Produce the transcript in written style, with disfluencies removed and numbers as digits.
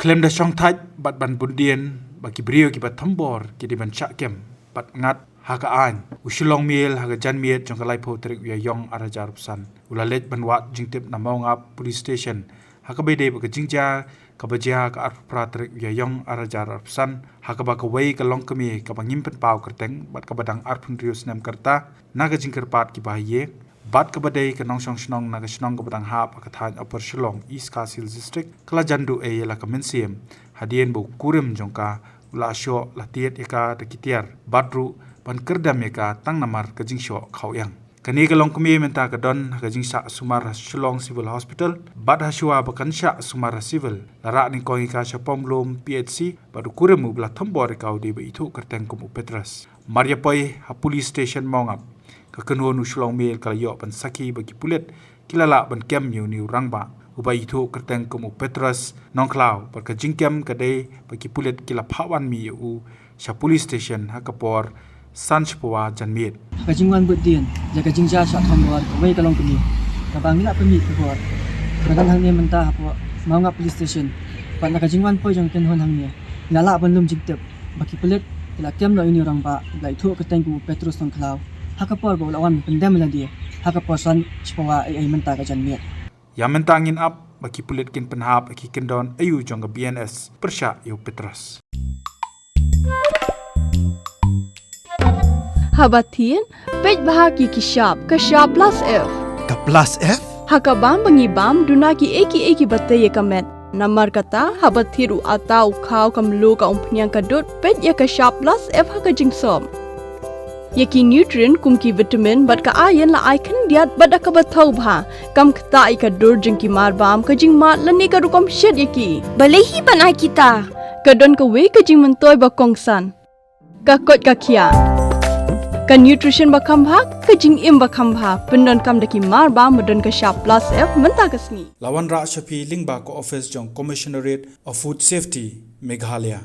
klaim da syong thaj bat ban bundian bagi brio ki bat thambor ki di ban chakem bat ngat haga an Shillong Mail haga janmiet jong kalai pho trik ya yong arajar san ulalet ban wat jingtip na Mawngap police station haga bede ba jingja ka baja ka arpra trik ya yong arajar san haga ba ka wei ka long kami ka bangim pen pau kerteng bat ka badang arpun rius nam kerta naga jingker pat ki bahiye bat ka badai ka nong shong shnong naga shnong ka badang hap ka than upper Shillong East Kasil district kala jandu e la ka mensiem hadien bu Kurim jongka ula sho la tiet eka ta Atiar badru ban Kyrdem eka tang namar ka jingsho khawyang kani ka long kami Mynta ka don ka jingsa sumar Shillong Civil Hospital bad hashwa bakan sha sumar civil lara ni ko ka shapom lom PHC badu Kurim ubla thambor ka udi ba itu kerteng kum Petrus Maria poi ha police station Mawngap ka Kyrwoh nu Shillong Mail kala yo ban saki bagi Pulit kilala ban kem yu ni rangba ubai itu kerteng kum Petrus nongklau bar ka jingkem ka dei bagi Pulit kila phawan mi u sha police station ha kapor sanchpawa janmit ka jingwan budin jaga jingja sha thambor ka wei kalong kami ka bangila pemi ka bor kadan hang ne Mynta hapo Mawngap police station pan ka jingwan poi jong ken hon hang ne lala ban lum jingtep bagi Pulit kila kem lo ini rangba lai thu ka teng kum Petrus nongklau hakapor bo lawan pendem la dia hakapor san chpawa ai Mynta ka janmit ya Mynta ngin up bagi Pulit kin penhap aki kendon ayu jong BNS persya yu Petrus Habatin pej bahagi ki shop ka shop plus F Ka plus F? hakabam bangibam dunaki eki bataye kamet namar kata habathiru atau khaw kamlu ka umpnyang kadut pej ya ka shop plus F haka jingsom yaki nutrient kumki vitamin bat ka iron la icon diat bada ka bathau bha kam khta I ka dur jingki mar bam ka jing mat lani ka rukom shed yaki balehi banai kita kadon ka we ka jing mentoy ba kongsan ka kot ka khia ka nutrition ba khambha ka jing im ba khambha pendon kam daki mar ba modon ka sharp plus F Mynta kasni lawan ra shapi lingba ko office jong commissionerate of food safety Meghalaya